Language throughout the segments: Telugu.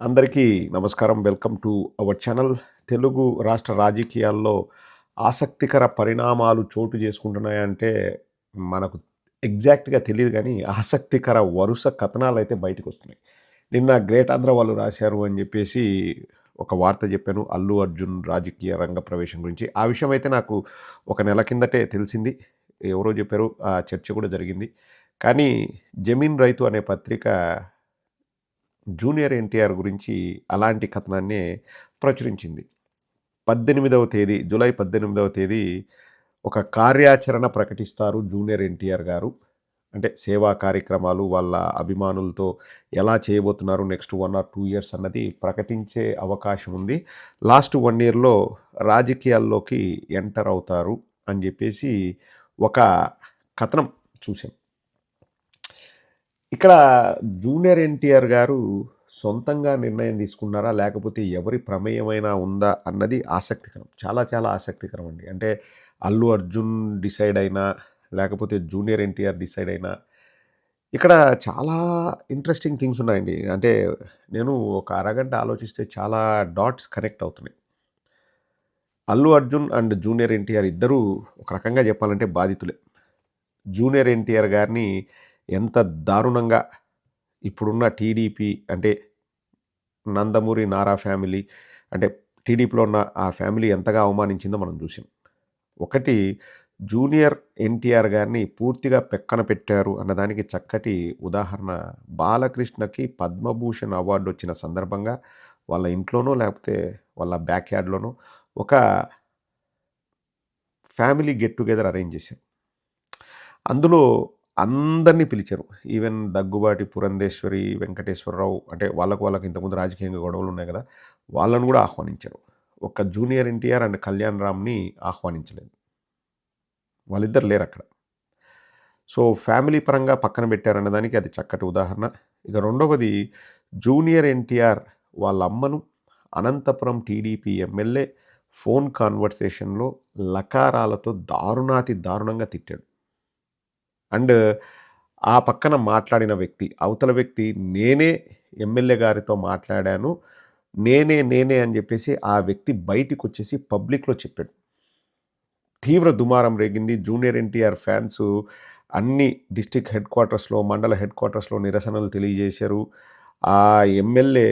అందరికీ నమస్కారం. Welcome to our channel. Telugu రాష్ట్ర రాజకీయాల్లో ఆసక్తికర పరిణామాలు చోటు చేసుకుంటున్నాయంటే మనకు ఎగ్జాక్ట్‌గా తెలీదు గానీ, ఆసక్తికర వరుస కథనాలైతే బయటికొస్తున్నాయి. నిన్న 'గ్రేట్ ఆంధ్ర' వాళ్ళు రాశారు అని జెప్పేసి ఒక వార్త జెప్పాను. అల్లు అర్జున్ రాజకీయ రంగ ప్రవేశం గురించి. ఆ విషయం అయితే నాకు ఒక నెల కిందటే తెలిసింది. ఎవరో జెప్పారు. ఆ చర్చ కూడా జరిగింది. కానీ 'జమీన్ రైతు' అనే పత్రిక జూనియర్ ఎన్టీఆర్ గురించి అలాంటి కథనాన్నే ప్రచురించింది. 18వ తేదీ జూలై 18వ తేదీ ఒక కార్యాచరణ ప్రకటిస్తారు జూనియర్ ఎన్టీఆర్ గారు. అంటే సేవా కార్యక్రమాలు వాళ్ళ అభిమానులతో ఎలా చేయబోతున్నారు నెక్స్ట్ 1 ఆర్ 2 ఇయర్స్ అన్నది ప్రకటించే అవకాశం ఉంది. లాస్ట్ 1 ఇయర్‌లో రాజకీయాల్లోకి ఎంటర్ అవుతారు అని జెప్పేసి ఒక కథనం చూసాం. ఇక్కడ జూనియర్ ఎన్టీఆర్ గారు సొంతంగా నిర్ణయం తీసుకున్నారా? లేకపోతే ఎవరి ప్రమేయమైనా ఉందా? అన్నది ఆసక్తికరం. చాలా చాలా ఆసక్తికరం అండి. అంటే అల్లు అర్జున్ డిసైడ్ అయినా, లేకపోతే జూనియర్ ఎన్టీఆర్ డిసైడ్ అయినా, ఇక్కడ చాలా ఇంట్రెస్టింగ్ థింగ్స్ ఉన్నాయండి. అంటే నేను ఒక అరగంట ఆలోచిస్తే చాలా డాట్స్ కనెక్ట్ అవుతున్నాయి. అల్లు అర్జున్ అండ్ జూనియర్ ఎన్టీఆర్ ఇద్దరూ ఒక రకంగా చెప్పాలంటే బాధితులే. జూనియర్ ఎన్టీఆర్ గారిని ఎంత దారుణంగా ఇప్పుడున్న టీడీపీ అంటే నందమూరి నారా ఫ్యామిలీ అంటే టీడీపీలో ఉన్న ఆ ఫ్యామిలీ ఎంతగా అవమానించిందో మనం చూసాం. ఒకటి జూనియర్ ఎన్టీఆర్ గారిని పూర్తిగా పెక్కన పెట్టారు అన్నదానికి చక్కటి ఉదాహరణ బాలకృష్ణకి పద్మభూషణ్ అవార్డు వచ్చిన సందర్భంగా వాళ్ళ ఇంట్లోనో లేకపోతే వాళ్ళ బ్యాక్ యార్డ్‌లోనో ఒక ఫ్యామిలీ గెట్ టుగెదర్ అరేంజ్ చేశారు. అందులో అందరిని పిలిచారు. ఈవెన్ దగ్గుబాటి పురంధేశ్వరి, వెంకటేశ్వరరావు అంటే వాళ్ళకి ఇంతకుముందు రాజకీయంగా గొడవలు ఉన్నాయి కదా! వాళ్ళని కూడా ఆహ్వానించారు. ఒక్క జూనియర్ ఎన్టీఆర్ అండ్ కళ్యాణ్ రామ్‌ని ఆహ్వానించలేదు. వాళ్ళిద్దరు లేరక్కడ. సో, ఫ్యామిలీ పరంగా పక్కన పెట్టారన్న దానికి అది చక్కటి ఉదాహరణ. ఇక రెండవది జూనియర్ ఎన్టీఆర్ వాళ్ళ అమ్మను అనంతపురం టీడీపీ ఎమ్మెల్యే ఫోన్ కాన్వర్సేషన్‌లో లకారాలతో దారుణాతి దారుణంగా తిట్టాడు. అండ్ ఆ పక్కన మాట్లాడిన వ్యక్తి, అవతల వ్యక్తి నేనే ఎమ్మెల్యే గారితో మాట్లాడాను. నేనే అని జెప్పేసి ఆ వ్యక్తి బయటికొచ్చేసి పబ్లిక్‌లో చెప్పాడు. తీవ్ర దుమారం రేగింది. జూనియర్ ఎన్టీఆర్ ఫ్యాన్సు అన్ని డిస్ట్రిక్ట్ హెడ్ క్వార్టర్స్‌లో, మండల హెడ్ క్వార్టర్స్‌లో నిరసనలు తెలియజేశారు. ఆ ఎమ్మెల్యే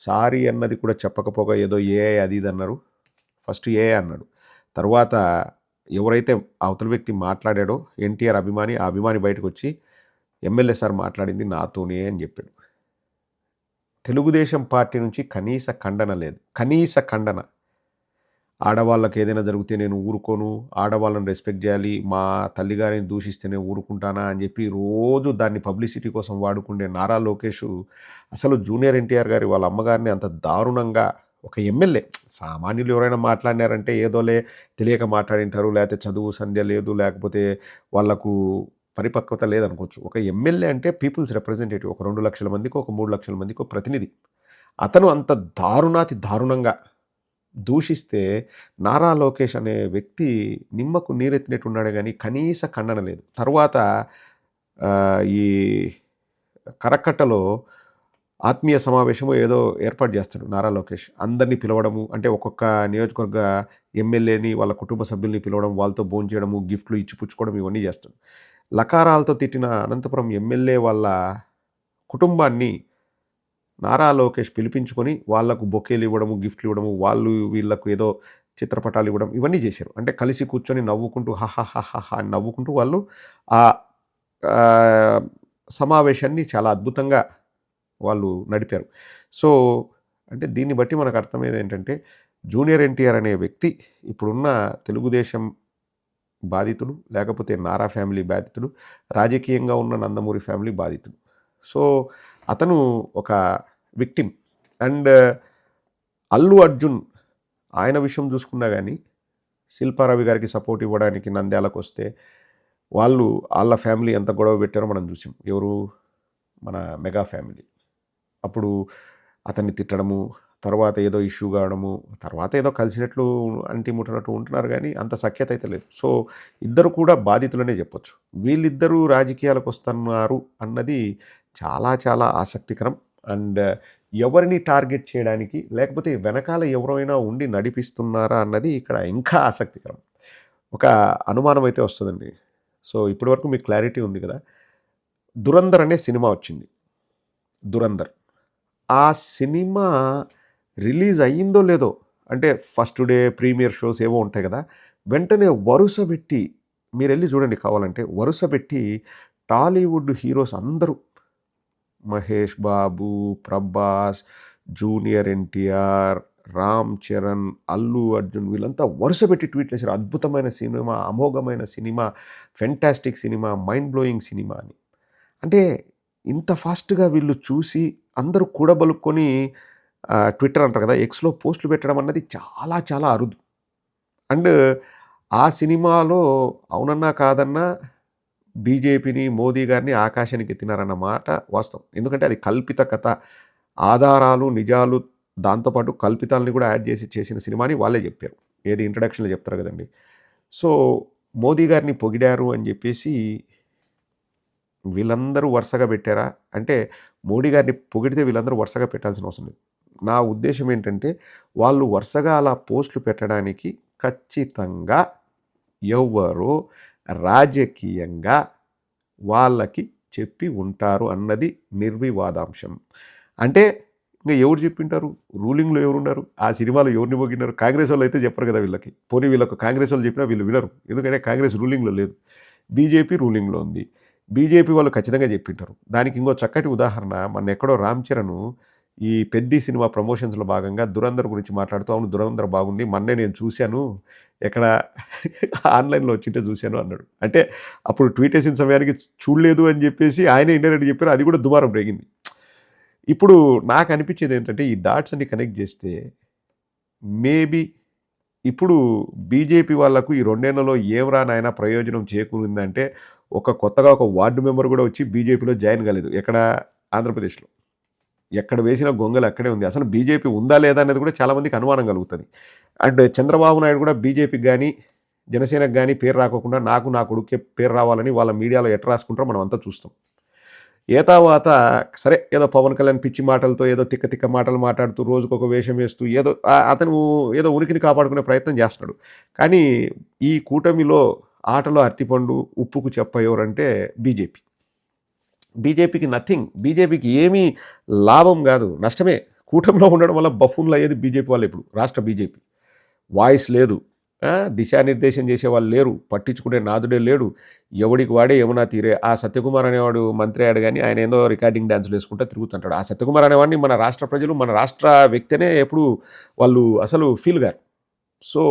సారీ అన్నది కూడా చెప్పకపోగా ఏదో ఏఐ అది ఇది అన్నారు. ఫస్ట్ ఏఐ అన్నాడు. తర్వాత ఎవరైతే అవతల వ్యక్తి మాట్లాడాడో ఎన్టీఆర్ అభిమాని, ఆ అభిమాని బయటకొచ్చి ఎమ్మెల్యే సార్ మాట్లాడింది నాతోనే అని జెప్పాడు. తెలుగుదేశం పార్టీ నుంచి కనీస ఖండన లేదు. కనీస ఖండన. ఆడవాళ్ళకి ఏదైనా జరిగితే నేను ఊరుకోను, ఆడవాళ్ళని రెస్పెక్ట్ జేయాలి, మా తల్లిగారిని దూషిస్తే నేను ఊరుకుంటానా అని జెప్పి రోజు దాన్ని పబ్లిసిటీ కోసం వాడుకునే నారా లోకేషు అసలు జూనియర్ ఎన్టీఆర్ గారి వాళ్ళ అమ్మగారిని అంత దారుణంగా ఒక ఎమ్మెల్యే సామాన్యులు ఎవరైనా మాట్లాడినారంటే ఏదోలే తెలియక మాట్లాడింటారు, లేకపోతే చదువు సంధ్య లేదు, లేకపోతే వాళ్ళకు పరిపక్వత లేదనుకోవచ్చు. ఒక ఎమ్మెల్యే అంటే పీపుల్స్ రిప్రజెంటేటివ్. ఒక 2,00,000 మందికో, ఒక 3,00,000 మందికో ప్రతినిధి. అతను అంత దారుణాతి దారుణంగా దూషిస్తే నారా లోకేష్ అనే వ్యక్తి నిమ్మకు నీరెత్తినట్టున్నాడే గానీ కనీస ఖండన లేదు. తర్వాత ఈ కరకట్టలో ఆత్మీయ సమావేశమో ఏదో ఏర్పాటు చేస్తాడు నారా లోకేష్. అందరిని పిలవడము అంటే ఒక్కొక్క నియోజకవర్గ ఎమ్మెల్యేని, వాళ్ళ కుటుంబ సభ్యుల్ని పిలవడం, వాళ్ళతో భోంచేయడము, గిఫ్ట్‌లు ఇచ్చి పుచ్చుకోవడం ఇవన్నీ చేస్తాడు. లకారాలతో తిట్టిన అనంతపురం ఎమ్మెల్యే వాళ్ళ కుటుంబాన్ని నారా లోకేష్ పిలిపించుకొని వాళ్ళకు బొకేలు ఇవ్వడము, గిఫ్ట్‌లు ఇవ్వడము, వాళ్ళు వీళ్ళకు ఏదో చిత్రపటాలు ఇవ్వడం ఇవన్నీ చేశారు. అంటే కలిసి కూర్చొని నవ్వుకుంటూ హాహాహాహా అని నవ్వుకుంటూ వాళ్ళు ఆ ఆహ్, సమావేశాన్ని చాలా అద్భుతంగా వాళ్ళు నడిపారు. సో, అంటే దీన్ని బట్టి మనకు అర్థమయ్యేది ఏంటంటే జూనియర్ ఎన్టీఆర్ అనే వ్యక్తి ఇప్పుడున్న తెలుగుదేశం బాధితులు, లేకపోతే నారా ఫ్యామిలీ బాధితులు, రాజకీయంగా ఉన్న నందమూరి ఫ్యామిలీ బాధితులు. సో, అతను ఒక విక్టిమ్. అండ్ అల్లు అర్జున్ ఆయన విషయం చూసుకున్నా గానీ, శిల్పారావి గారికి సపోర్ట్ ఇవ్వడానికి నంద్యాలకొస్తే, ఆళ్ళ ఫ్యామిలీ ఎంత గొడవ పెట్టారో మనం చూసాం. ఎవరు? మన మెగా ఫ్యామిలీ. అప్పుడు అతన్ని తిట్టడము, తర్వాత ఏదో ఇష్యూ కావడము, తర్వాత ఏదో కలిసినట్లు అంటి ముట్టనట్టు ఉంటున్నారు గానీ, అంత సఖ్యత అయితే లేదు. సో, ఇద్దరు కూడా బాధితులనే చెప్పొచ్చు. వీళ్ళిద్దరూ రాజకీయాలకొస్తున్నారు అన్నది చాలా చాలా ఆసక్తికరం. అండ్ ఎవరిని టార్గెట్ చేయడానికి, లేకపోతే వెనకాల ఎవరైనా ఉండి నడిపిస్తున్నారా అన్నది ఇక్కడ ఇంకా ఆసక్తికరం. ఒక అనుమానం అయితే వస్తుందండి. సో ఇప్పటివరకు మీకు క్లారిటీ ఉంది కదా! 'దురంధర్' అనే సినిమా వచ్చింది. 'దురంధర్' ఆ సినిమా రిలీజ్ అయ్యిందో లేదో, అంటే ఫస్ట్ డే ప్రీమియర్ షోస్ ఏవో ఉంటాయి కదా! వెంటనే వరుసబెట్టి మీరెళ్లి చూడండి కావాలంటే, వరుసబెట్టి టాలీవుడ్ హీరోస్ అందరూ 'మహేష్ బాబు', 'ప్రభాస్', 'జూనియర్ ఎన్టీఆర్', 'రామ్ చరణ్', 'అల్లు అర్జున్' వీళ్ళంతా వరుసబెట్టి ట్వీట్‌లేసారు. అద్భుతమైన సినిమా, అమోఘమైన cinema, fantastic cinema, mind blowing cinema అని. అంటే ఇంత ఫాస్ట్‌గా వీళ్ళు చూసి అందరూ కూడబలుక్కొని ట్విట్టర్ అంటారు కదా! ఎక్స్‌లో పోస్టులు పెట్టడం అన్నది చాలా చాలా అరుదు. అండ్ ఆ సినిమాలో అవునన్నా కాదన్నా బీజేపీని, మోదీ గారిని ఆకాశానికి ఎత్తినారన్న మాట వాస్తవం. ఎందుకంటే అది కల్పిత కథ. ఆధారాలు, నిజాలు దాంతో పాటు కల్పితాలని కూడా యాడ్ చేసి చేసిన సినిమా అని వాళ్ళే చెప్పారు. ఏది ఇంట్రడక్షన్‌లో చెప్తారు కదండీ! సో, మోదీ గారిని పొగిడారు అని చెప్పేసి వీళ్ళందరూ వరుసగా పెట్టారా? అంటే మోడీ గారిని పొగిడితే వీళ్ళందరూ వరుసగా పెట్టాల్సిన అవసరం లేదు. నా ఉద్దేశ్యం ఏంటంటే, వాళ్ళు వరుసగా అలా పోస్టులు పెట్టడానికి ఖచ్చితంగా ఎవ్వరో రాజకీయంగా వాళ్ళకి చెప్పి ఉంటారు అన్నది నిర్వివాదాంశం. అంటే ఇంక ఎవరు చెప్పింటారు? రూలింగ్‌లో ఎవరున్నారు? ఆ సినిమాలో ఎవరిని పొగిడినారు? కాంగ్రెస్ వాళ్ళైతే చెప్పరు కదా వీళ్ళకి. పోనీ వీళ్ళకి కాంగ్రెస్ వాళ్ళు చెప్పినా వీళ్ళు వినరు. ఎందుకంటే కాంగ్రెస్ రూలింగ్‌లో లేదు. బీజేపీ రూలింగ్‌లో ఉంది. బీజేపీ వాళ్ళు ఖచ్చితంగా చెప్పింటారు. దానికి ఇంకో చక్కటి ఉదాహరణ మొన్నెక్కడో 'రామ్ చరణ్' ఈ 'పెద్ది' సినిమా ప్రమోషన్స్‌లో భాగంగా 'దురంధర్' గురించి మాట్లాడుతూ అవును 'దురంధర్' బాగుంది. మొన్నే నేను చూశాను. ఎక్కడ ఆన్‌లైన్‌లో వచ్చింటే చూశాను అన్నాడు. అంటే అప్పుడు ట్వీట్ వేసిన సమయానికి చూడలేదు అని చెప్పేసి ఆయనే ఇండైరెక్ట్‌గా చెప్పారు. అది కూడా దుమారం రేగింది. ఇప్పుడు నాకు అనిపించేది ఏంటంటే ఈ డాట్స్ అన్ని కనెక్ట్ చేస్తే మేబీ ఇప్పుడు బీజేపీ వాళ్ళకు ఈ 2 ఏళ్లలో ఏమిరా నాయనా ప్రయోజనం చేకూరిందంటే కొత్తగా ఒక వార్డు మెంబర్ కూడా వచ్చి బీజేపీలో జాయిన్ కాలేదు. ఎక్కడ? ఆంధ్రప్రదేశ్‌లో. ఎక్కడ వేసిన గొంగలి అక్కడే ఉంది. అసలు బీజేపీ ఉందా లేదా అనేది కూడా చాలామందికి అనుమానం కలుగుతుంది. అండ్ చంద్రబాబు నాయుడు కూడా బీజేపీకి గానీ, జనసేనకు గానీ పేరు రాకోకుండా నాకు నా కొడుక్కే పేరు రావాలని వాళ్ళ మీడియాలో ఎట్ట రాసుకుంటారో మనం అంతా చూస్తాం. తర్వాత సరే ఏదో పవన్ కళ్యాణ్ పిచ్చి మాటలతో ఏదో తిక్క తిక్క మాటలు మాట్లాడుతూ రోజుకొక వేషం వేస్తూ ఏదో అతను ఏదో ఉనికిని కాపాడుకునే ప్రయత్నం చేస్తున్నాడు. కానీ ఈ కూటమిలో ఆటలో అరటిపండు, ఉప్పుకు చెప్ప ఎవరంటే బీజేపీ. బీజేపీకి నథింగ్. బీజేపీకి ఏమీ లాభం కాదు, నష్టమే. కూటమిలో ఉండడం వల్ల బఫూన్లు అయ్యేది బీజేపీ వాళ్ళు ఇప్పుడు రాష్ట్ర బీజేపీ. వాయిస్ లేదు. దిశానిర్దేశం చేసేవాళ్ళు లేరు. పట్టించుకునే నాథుడే లేడు. ఎవడికి వాడే యమునా తీరే. ఆ సత్యకుమార్ అనేవాడు మంత్రి అయ్యాడు కానీ ఆయన ఏదో రికార్డింగ్ డాన్సులు వేసుకుంటూ తిరుగుతుంటాడు. ఆ సత్యకుమార్ అనేవాడిని మన రాష్ట్ర ప్రజలు, మన రాష్ట్ర వ్యక్తినే ఎప్పుడు వాళ్ళు అసలు ఫీల్ గారు. సో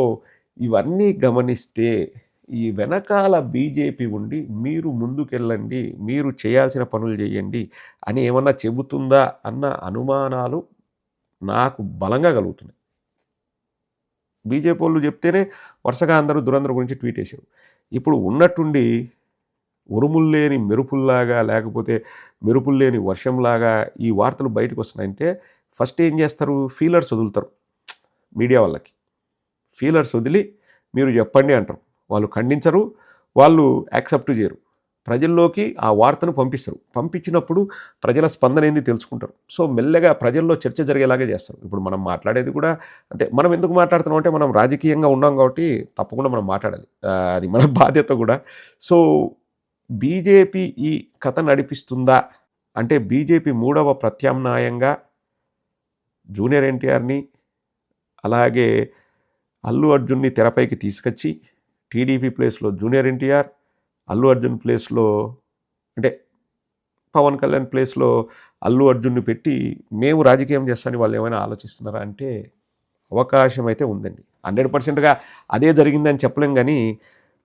ఇవన్నీ గమనిస్తే ఈ వెనకాల బీజేపీ ఉండి మీరు ముందుకెళ్ళండి, మీరు చేయాల్సిన పనులు చేయండి అని ఏమన్నా చెబుతుందా అన్న అనుమానాలు నాకు బలంగా కలుగుతున్నాయి. బీజేపీ వాళ్ళు చెప్తేనే వరుసగా అందరూ 'దురంధర్' గురించి ట్వీట్ వేశారు. ఇప్పుడు ఉన్నట్టుండి ఉరుములు లేని మెరుపుల్లాగా, లేకపోతే మెరుపులు లేని వర్షంలాగా ఈ వార్తలు బయటకు వస్తున్నాయంటే ఫస్ట్ ఏం చేస్తారు? ఫీలర్స్ వదులుతారు మీడియా వాళ్ళకి. ఫీలర్స్ వదిలి మీరు చెప్పండి అంటారు. వాళ్ళు ఖండించరు, వాళ్ళు యాక్సెప్ట్ చేయరు. ప్రజల్లోకి ఆ వార్తను పంపిస్తారు. పంపించినప్పుడు ప్రజల స్పందన ఏంది తెలుసుకుంటారు. సో మెల్లగా ప్రజల్లో చర్చ జరిగేలాగే చేస్తారు. ఇప్పుడు మనం మాట్లాడేది కూడా అంతే. మనం ఎందుకు మాట్లాడుతున్నాం అంటే మనం రాజకీయంగా ఉన్నాం కాబట్టి తప్పకుండా మనం మాట్లాడాలి. అది మన బాధ్యత కూడా. సో బీజేపీ ఈ కథ నడిపిస్తుందా అంటే బీజేపీ మూడవ ప్రత్యామ్నాయంగా జూనియర్ ఎన్టీఆర్‌ని అలాగే అల్లు అర్జున్‌ని తెరపైకి తీసుకొచ్చి టీడీపీ ప్లేస్‌లో జూనియర్ ఎన్టీఆర్, అల్లు అర్జున్ ప్లేస్‌లో అంటే పవన్ కళ్యాణ్ ప్లేస్‌లో అల్లు అర్జున్‌ని పెట్టి మేము రాజకీయం చేస్తామని వాళ్ళు ఏమైనా ఆలోచిస్తున్నారా అంటే అవకాశం అయితే ఉందండి. 100%గా అదే జరిగిందని చెప్పలేం కానీ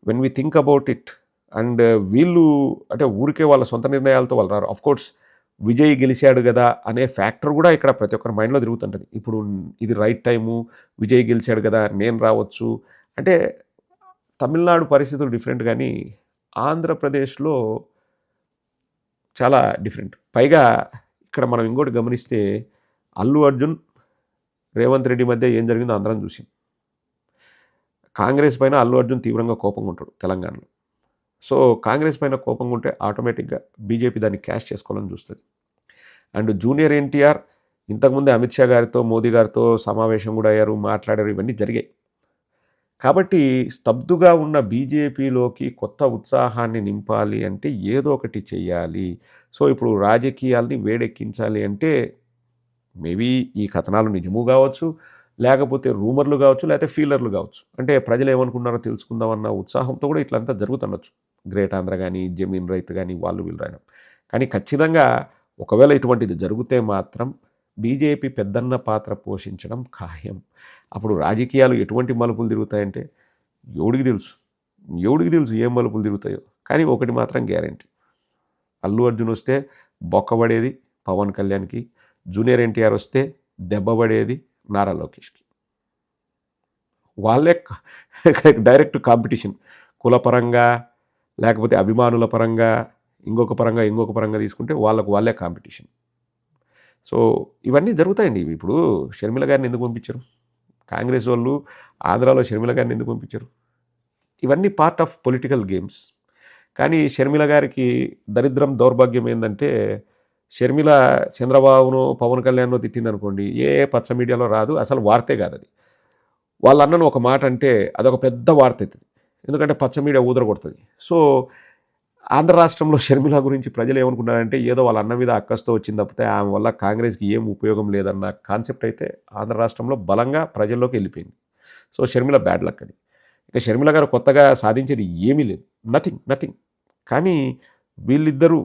when we think about it and వీళ్ళు అంటే ఊరికే వాళ్ళ సొంత నిర్ణయాలతో వాళ్ళు రారు. ఆఫ్‌కోర్స్ విజయ్ గెలిచాడు కదా అనే ఫ్యాక్టర్ కూడా ఇక్కడ ప్రతి ఒక్కరి మైండ్‌లో తిరుగుతుంటుంది. ఇప్పుడు ఇది రైట్ టైము, విజయ్ గెలిచాడు కదా నేను రావచ్చు అంటే తమిళనాడు పరిస్థితులు డిఫరెంట్ కానీ ఆంధ్రప్రదేశ్లో చాలా డిఫరెంట్. పైగా ఇక్కడ మనం ఇంకోటి గమనిస్తే అల్లు అర్జున్, రేవంత్ రెడ్డి మధ్య ఏం జరిగిందో అందరం చూసాం. కాంగ్రెస్ పైన అల్లు అర్జున్ తీవ్రంగా కోపంగా ఉంటాడు తెలంగాణలో. సో కాంగ్రెస్ పైన కోపంగా ఉంటే ఆటోమేటిక్గా బీజేపీ దాన్ని క్యాష్ చేసుకోవాలని చూస్తుంది. అండ్ జూనియర్ ఎన్టీఆర్ ఇంతకుముందే అమిత్ షా గారితో, మోదీ గారితో సమావేశం కూడా అయ్యారు, మాట్లాడారు, ఇవన్నీ జరిగాయి. కాబట్టి స్తబ్దుగా ఉన్న బీజేపీలోకి కొత్త ఉత్సాహాన్ని నింపాలి అంటే ఏదో ఒకటి చెయ్యాలి. సో, ఇప్పుడు రాజకీయాల్ని వేడెక్కించాలి అంటే మేబీ ఈ కథనాలు నిజము గావచ్చు, లేకపోతే రూమర్‌లు గావచ్చు, లేకపోతే ఫీలర్‌లు గావచ్చు. అంటే ప్రజలేమనుకున్నారో తెలుసుకుందామన్న ఉత్సాహంతో కూడా ఇట్లంతా జరుగుతుండొచ్చు. గ్రేట్ ఆంధ్ర గాని, జమీన్ రైతు గాని వాళ్ళు వీళ్ళు రాయడం. కానీ ఖచ్చితంగా ఒకవేళ ఇటువంటిది జరిగితే మాత్రం బీజేపీ పెద్దన్న పాత్ర పోషించడం ఖాయం. అప్పుడు రాజకీయాలు ఎటువంటి మలుపులు తిరుగుతాయంటే ఎవడికి తెలుసు? ఎవడికి తెలుసు ఏం మలుపులు తిరుగుతాయో? కానీ ఒకటి మాత్రం గ్యారంటీ. అల్లు అర్జున్ వస్తే బొక్కబడేది పవన్ కళ్యాణ్‌కి. జూనియర్ ఎన్టీఆర్ వస్తే దెబ్బబడేది నారా లోకేష్‌కి. వాళ్ళే డైరెక్ట్ కాంపిటీషన్. కులపరంగా, లేకపోతే అభిమానుల పరంగా, ఇంకొక పరంగా తీసుకుంటే వాళ్ళకు వాళ్ళే కాంపిటీషన్. సో, ఇవన్నీ జరుగుతాయండి. ఇప్పుడు షర్మిల గారిని ఎందుకు పంపించరు? కాంగ్రెస్ వాళ్ళు ఆంధ్రాలో షర్మిల గారిని ఎందుకు పంపించరు? ఇవన్నీ పార్ట్ ఆఫ్ పొలిటికల్ గేమ్స్. కానీ షర్మిల గారికి దరిద్రం, దౌర్భాగ్యం ఏందంటే షర్మిల చంద్రబాబునో, పవన్ కళ్యాణ్‌నో తిట్టిందనుకోండి, ఏ పచ్చ మీడియాలో రాదు. అసలు వార్తే కాదది. వాళ్ళ అన్నను ఒక మాట అంటే అదొక పెద్ద వార్త అయితది. ఎందుకంటే పచ్చ మీడియా ఊదరగొడతది. సో, ఆంధ్ర రాష్ట్రంలో షర్మిల గురించి ప్రజలు ఏమనుకున్నారంటే ఏదో వాళ్ళ అన్న మీద అక్కస్తో వచ్చింది తప్పితే ఆమె వల్ల కాంగ్రెస్‌కి ఏం ఉపయోగం లేదన్న కాన్సెప్ట్ అయితే ఆంధ్ర రాష్ట్రంలో బలంగా ప్రజల్లోకి వెళ్ళిపోయింది. సో, షర్మిల బ్యాడ్ లక్ అది. ఇక షర్మిల గారు కొత్తగా సాధించేది ఏమీ లేదు. Nothing, nothing. కానీ వీళ్ళిద్దరూ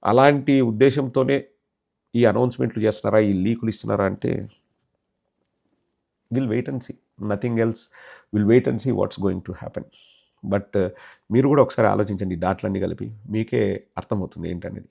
అలాంటి ఉద్దేశంతోనే ఈ అనౌన్స్‌మెంట్లు చేస్తున్నారా? ఈ లీకులు ఇస్తున్నారా? అంటే will wait and see. Nothing else. Will wait and see what's going to happen. But మీరు కూడా ఒకసారి ఆలోచించండి. ఈ డాట్లన్నీ కలిపి మీకే అర్థమవుతుంది ఏంటనేది.